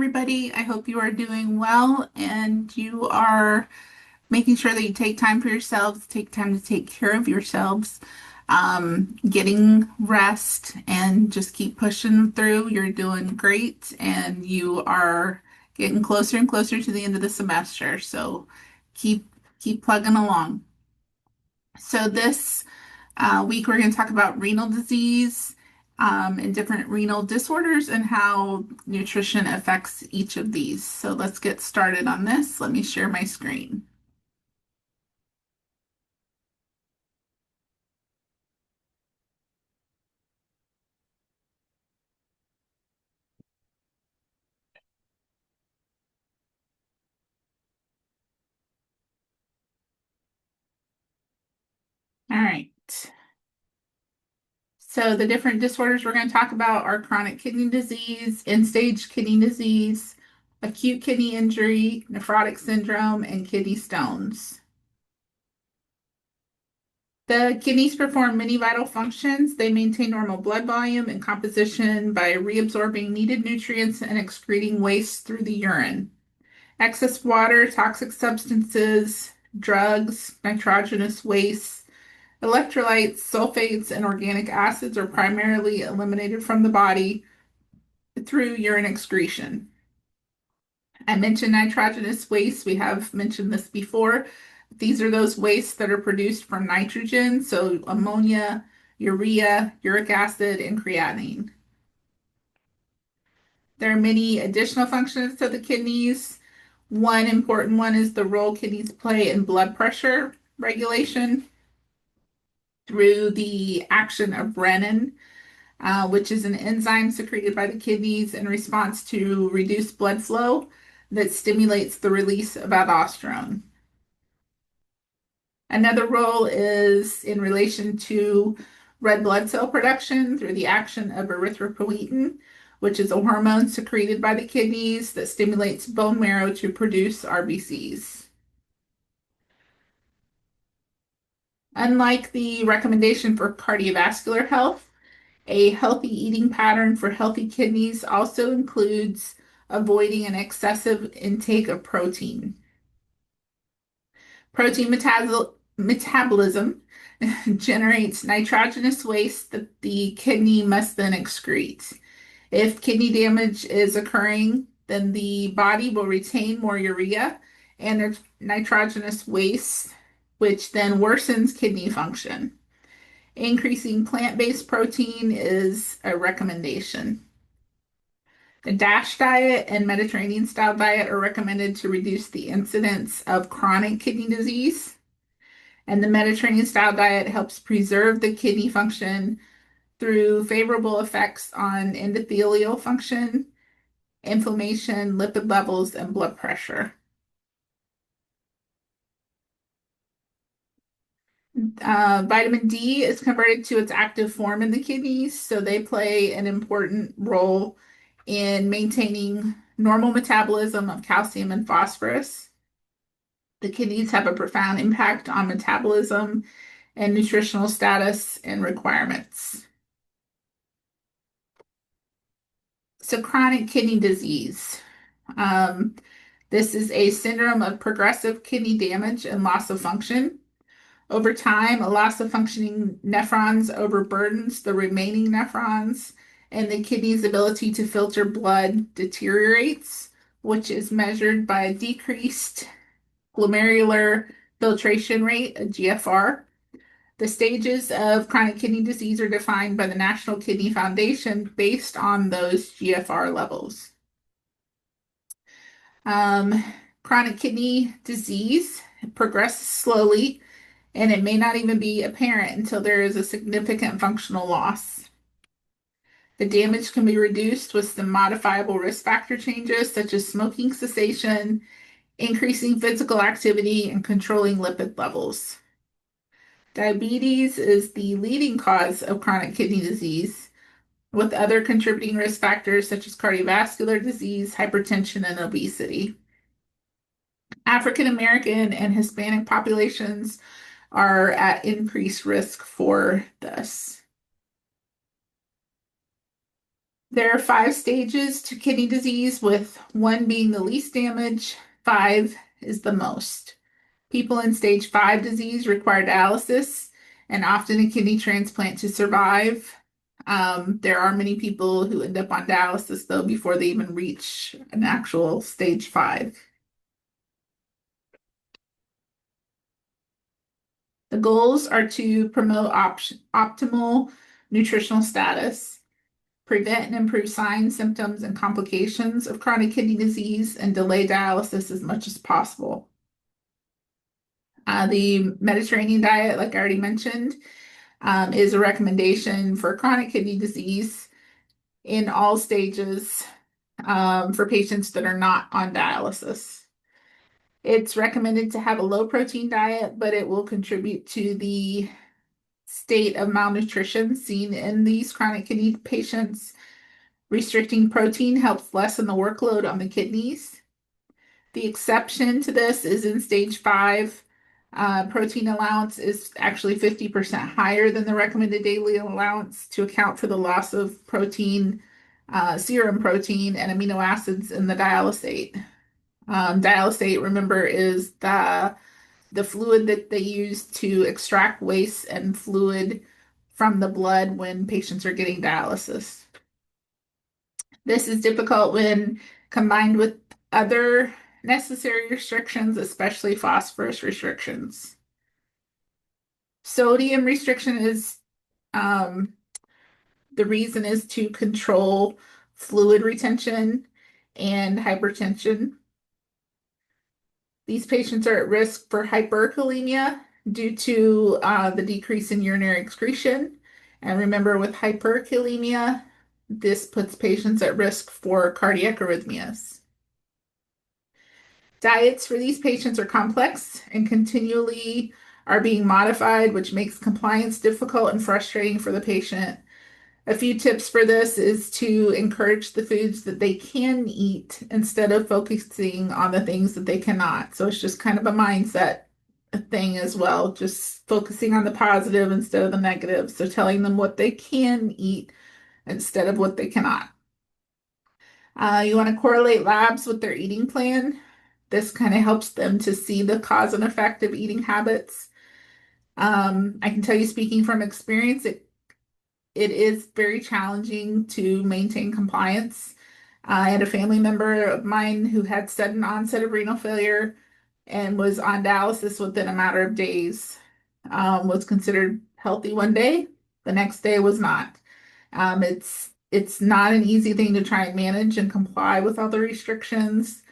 everybody. I hope you are doing well and you are making sure that you take time for yourselves, take time to take care of yourselves, getting rest, and just keep pushing through. You're doing great and you are getting closer and closer to the end of the semester. So keep keep plugging along. So this week we're going to talk about renal disease and different renal disorders and how nutrition affects each of these. So let's get started on this. Let me share my screen. All right. So the different disorders we're going to talk about are chronic kidney disease, end-stage kidney disease, acute kidney injury, nephrotic syndrome, and kidney stones. The kidneys perform many vital functions. They maintain normal blood volume and composition by reabsorbing needed nutrients and excreting waste through the urine. Excess water, toxic substances, drugs, nitrogenous waste, electrolytes, sulfates, and organic acids are primarily eliminated from the body through urine excretion. I mentioned nitrogenous waste. We have mentioned this before. These are those wastes that are produced from nitrogen, so ammonia, urea, uric acid, and creatinine. There are many additional functions to the kidneys. One important one is the role kidneys play in blood pressure regulation through the action of renin, which is an enzyme secreted by the kidneys in response to reduced blood flow that stimulates the release of aldosterone. Another role is in relation to red blood cell production through the action of erythropoietin, which is a hormone secreted by the kidneys that stimulates bone marrow to produce RBCs. Unlike the recommendation for cardiovascular health, a healthy eating pattern for healthy kidneys also includes avoiding an excessive intake of protein. Metabolism generates nitrogenous waste that the kidney must then excrete. If kidney damage is occurring, then the body will retain more urea and nitrogenous waste, which then worsens kidney function. Increasing plant-based protein is a recommendation. The DASH diet and Mediterranean style diet are recommended to reduce the incidence of chronic kidney disease. And the Mediterranean style diet helps preserve the kidney function through favorable effects on endothelial function, inflammation, lipid levels, and blood pressure. Vitamin D is converted to its active form in the kidneys, so they play an important role in maintaining normal metabolism of calcium and phosphorus. The kidneys have a profound impact on metabolism and nutritional status and requirements. So, chronic kidney disease. Um, this is a syndrome of progressive kidney damage and loss of function. Over time, a loss of functioning nephrons overburdens the remaining nephrons, and the kidney's ability to filter blood deteriorates, which is measured by a decreased glomerular filtration rate, a GFR. The stages of chronic kidney disease are defined by the National Kidney Foundation based on those GFR levels. Um, Chronic kidney disease progresses slowly, and it may not even be apparent until there is a significant functional loss. The damage can be reduced with some modifiable risk factor changes, such as smoking cessation, increasing physical activity, and controlling lipid levels. Diabetes is the leading cause of chronic kidney disease, with other contributing risk factors such as cardiovascular disease, hypertension, and obesity. African American and Hispanic populations are at increased risk for this. There are 5 stages to kidney disease, with 1 being the least damage, 5 is the most. People in stage 5 disease require dialysis and often a kidney transplant to survive. There are many people who end up on dialysis, though, before they even reach an actual stage 5. The goals are to promote optimal nutritional status, prevent and improve signs, symptoms, and complications of chronic kidney disease, and delay dialysis as much as possible. The Mediterranean diet, like I already mentioned, is a recommendation for chronic kidney disease in all stages for patients that are not on dialysis. It's recommended to have a low protein diet, but it will contribute to the state of malnutrition seen in these chronic kidney patients. Restricting protein helps lessen the workload on the kidneys. The exception to this is in stage 5. Protein allowance is actually 50% higher than the recommended daily allowance to account for the loss of protein, serum protein, and amino acids in the dialysate. Dialysate, remember, is the fluid that they use to extract waste and fluid from the blood when patients are getting dialysis. This is difficult when combined with other necessary restrictions, especially phosphorus restrictions. Sodium restriction is the reason is to control fluid retention and hypertension. These patients are at risk for hyperkalemia due to the decrease in urinary excretion. And remember, with hyperkalemia, this puts patients at risk for cardiac arrhythmias. Diets for these patients are complex and continually are being modified, which makes compliance difficult and frustrating for the patient. A few tips for this is to encourage the foods that they can eat instead of focusing on the things that they cannot. So it's just kind of a mindset thing as well, just focusing on the positive instead of the negative. So telling them what they can eat instead of what they cannot. You want to correlate labs with their eating plan. This kind of helps them to see the cause and effect of eating habits. I can tell you, speaking from experience, it is very challenging to maintain compliance. I had a family member of mine who had sudden onset of renal failure and was on dialysis within a matter of days. Was considered healthy one day, the next day was not. It's not an easy thing to try and manage and comply with all the restrictions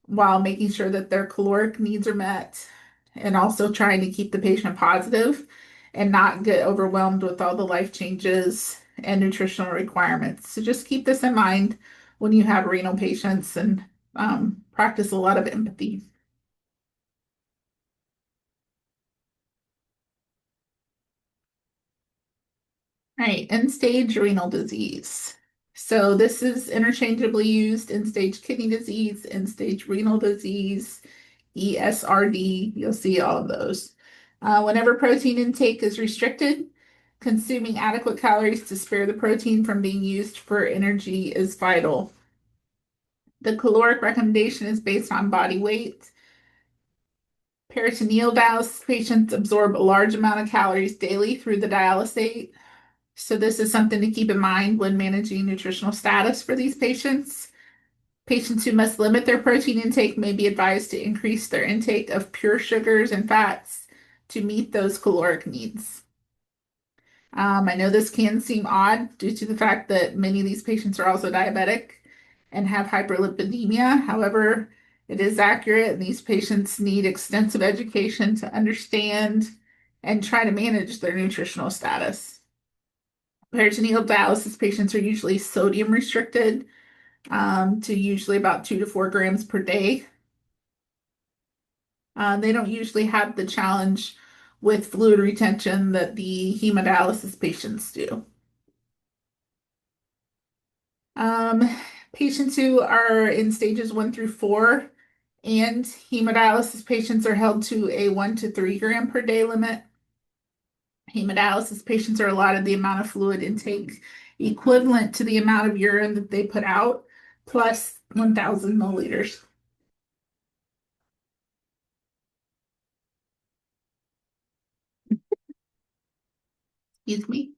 while making sure that their caloric needs are met, and also trying to keep the patient positive and not get overwhelmed with all the life changes and nutritional requirements. So just keep this in mind when you have renal patients, and practice a lot of empathy. All right, end-stage renal disease. So this is interchangeably used end-stage kidney disease, end-stage renal disease, ESRD. You'll see all of those. Whenever protein intake is restricted, consuming adequate calories to spare the protein from being used for energy is vital. The caloric recommendation is based on body weight. Peritoneal dialysis patients absorb a large amount of calories daily through the dialysate. So this is something to keep in mind when managing nutritional status for these patients. Patients who must limit their protein intake may be advised to increase their intake of pure sugars and fats to meet those caloric needs. I know this can seem odd due to the fact that many of these patients are also diabetic and have hyperlipidemia. However, it is accurate, and these patients need extensive education to understand and try to manage their nutritional status. Peritoneal dialysis patients are usually sodium restricted to usually about 2 to 4 grams per day. They don't usually have the challenge with fluid retention that the hemodialysis patients do. Um, Patients who are in stages 1 through 4 and hemodialysis patients are held to a 1 to 3 gram per day limit. Hemodialysis patients are allotted the amount of fluid intake equivalent to the amount of urine that they put out, plus 1,000 milliliters. Excuse me.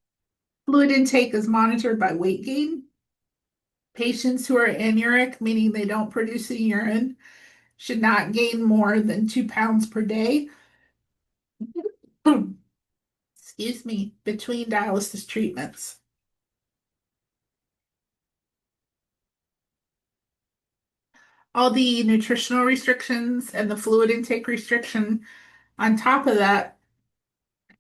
Fluid intake is monitored by weight gain. Patients who are anuric, meaning they don't produce any urine, should not gain more than 2 pounds per day. Excuse me, between dialysis treatments. All the nutritional restrictions and the fluid intake restriction on top of that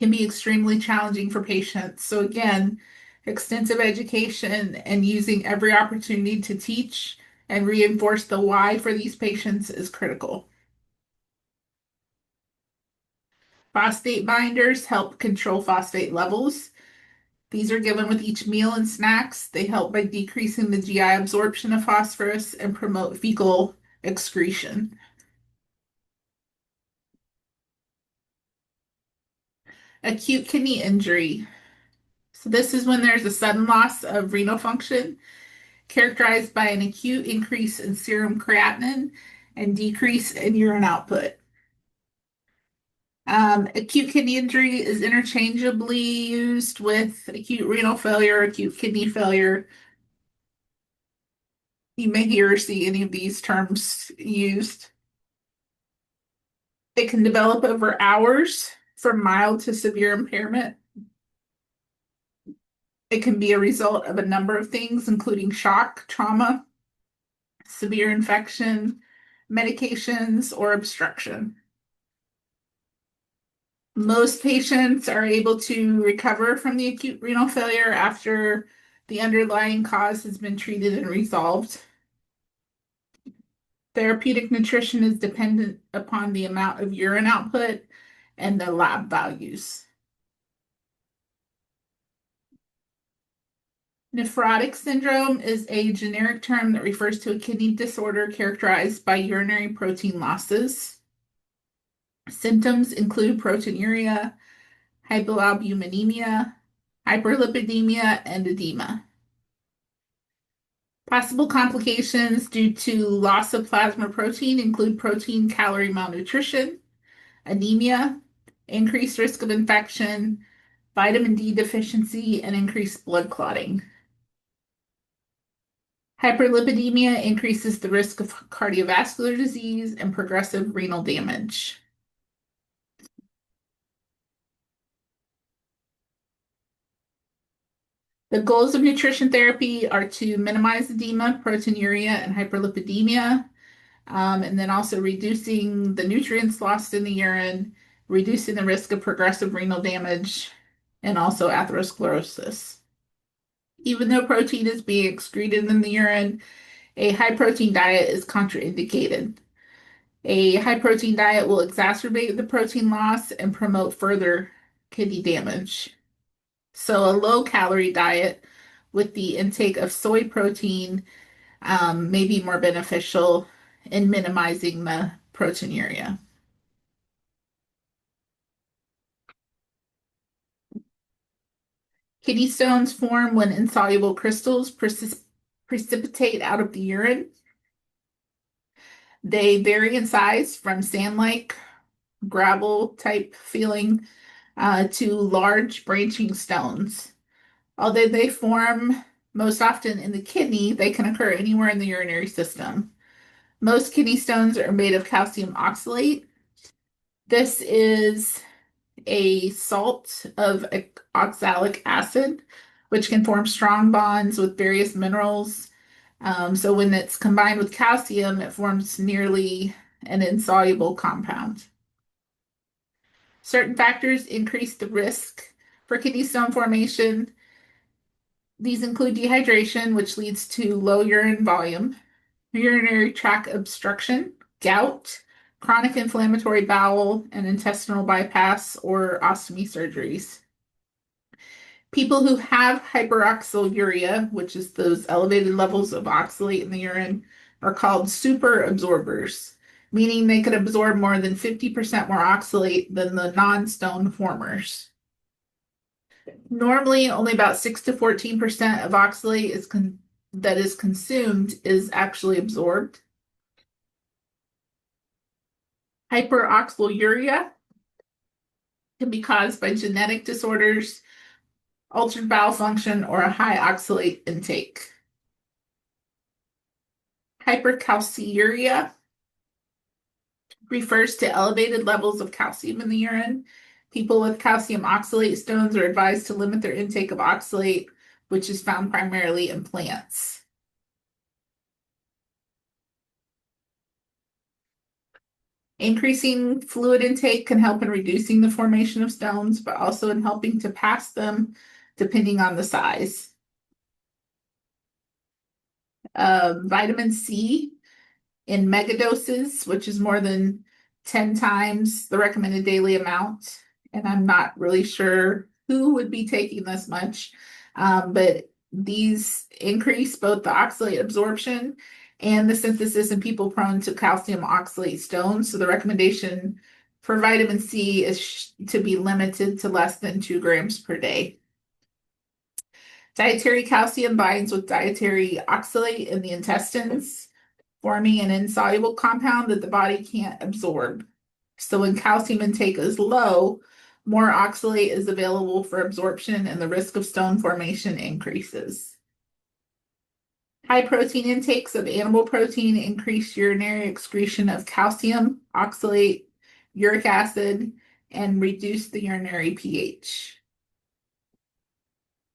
can be extremely challenging for patients. So again, extensive education and using every opportunity to teach and reinforce the why for these patients is critical. Phosphate binders help control phosphate levels. These are given with each meal and snacks. They help by decreasing the GI absorption of phosphorus and promote fecal excretion. Acute kidney injury. So this is when there's a sudden loss of renal function characterized by an acute increase in serum creatinine and decrease in urine output. Acute kidney injury is interchangeably used with acute renal failure, acute kidney failure. You may hear or see any of these terms used. It can develop over hours from mild to severe impairment. It can be a result of a number of things, including shock, trauma, severe infection, medications, or obstruction. Most patients are able to recover from the acute renal failure after the underlying cause has been treated and resolved. Therapeutic nutrition is dependent upon the amount of urine output and the lab values. Nephrotic syndrome is a generic term that refers to a kidney disorder characterized by urinary protein losses. Symptoms include proteinuria, hypoalbuminemia, hyperlipidemia, and edema. Possible complications due to loss of plasma protein include protein calorie malnutrition, anemia, increased risk of infection, vitamin D deficiency, and increased blood clotting. Hyperlipidemia increases the risk of cardiovascular disease and progressive renal damage. The goals of nutrition therapy are to minimize edema, proteinuria, and hyperlipidemia, and then also reducing the nutrients lost in the urine, reducing the risk of progressive renal damage, and also atherosclerosis. Even though protein is being excreted in the urine, a high protein diet is contraindicated. A high protein diet will exacerbate the protein loss and promote further kidney damage. So, a low calorie diet with the intake of soy protein may be more beneficial in minimizing the proteinuria. Kidney stones form when insoluble crystals precipitate out of the urine. They vary in size from sand-like, gravel type feeling to large branching stones. Although they form most often in the kidney, they can occur anywhere in the urinary system. Most kidney stones are made of calcium oxalate. This is a salt of oxalic acid, which can form strong bonds with various minerals. So when it's combined with calcium, it forms nearly an insoluble compound. Certain factors increase the risk for kidney stone formation. These include dehydration, which leads to low urine volume, urinary tract obstruction, gout, chronic inflammatory bowel and intestinal bypass, or ostomy surgeries. People who have hyperoxaluria, which is those elevated levels of oxalate in the urine, are called super absorbers, meaning they could absorb more than 50% more oxalate than the non-stone formers. Normally, only about 6 to 14% of oxalate that is consumed is actually absorbed. Hyperoxaluria can be caused by genetic disorders, altered bowel function, or a high oxalate intake. Hypercalciuria refers to elevated levels of calcium in the urine. People with calcium oxalate stones are advised to limit their intake of oxalate, which is found primarily in plants. Increasing fluid intake can help in reducing the formation of stones, but also in helping to pass them depending on the size. Vitamin C in megadoses, which is more than 10 times the recommended daily amount. And I'm not really sure who would be taking this much, but these increase both the oxalate absorption and the synthesis in people prone to calcium oxalate stones. So the recommendation for vitamin C is to be limited to less than 2 grams per day. Dietary calcium binds with dietary oxalate in the intestines, forming an insoluble compound that the body can't absorb. So when calcium intake is low, more oxalate is available for absorption and the risk of stone formation increases. High protein intakes of animal protein increase urinary excretion of calcium, oxalate, uric acid, and reduce the urinary pH.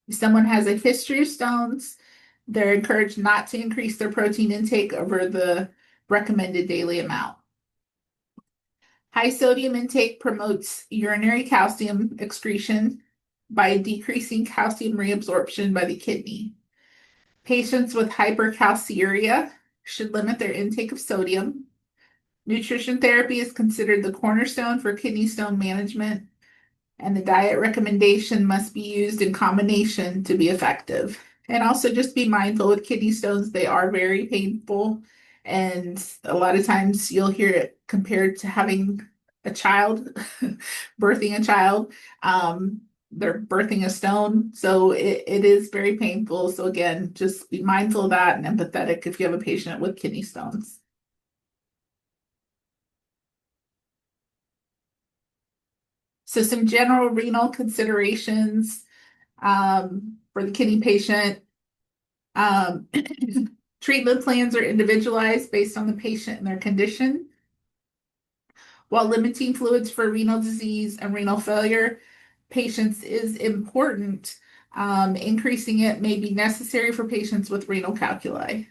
If someone has a history of stones, they're encouraged not to increase their protein intake over the recommended daily amount. High sodium intake promotes urinary calcium excretion by decreasing calcium reabsorption by the kidney. Patients with hypercalciuria should limit their intake of sodium. Nutrition therapy is considered the cornerstone for kidney stone management, and the diet recommendation must be used in combination to be effective. And also just be mindful with kidney stones, they are very painful. And a lot of times you'll hear it compared to having a child, birthing a child. They're birthing a stone. So it is very painful. So again, just be mindful of that and empathetic if you have a patient with kidney stones. So some general renal considerations for the kidney patient. Um, treatment plans are individualized based on the patient and their condition. While limiting fluids for renal disease and renal failure patients is important, increasing it may be necessary for patients with renal calculi.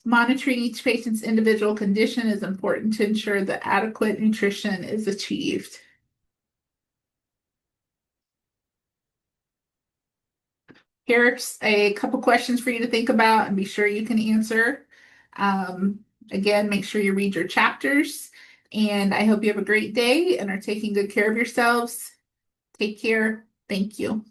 Monitoring each patient's individual condition is important to ensure that adequate nutrition is achieved. Here's a couple questions for you to think about and be sure you can answer. Again, make sure you read your chapters, and I hope you have a great day and are taking good care of yourselves. Take care. Thank you.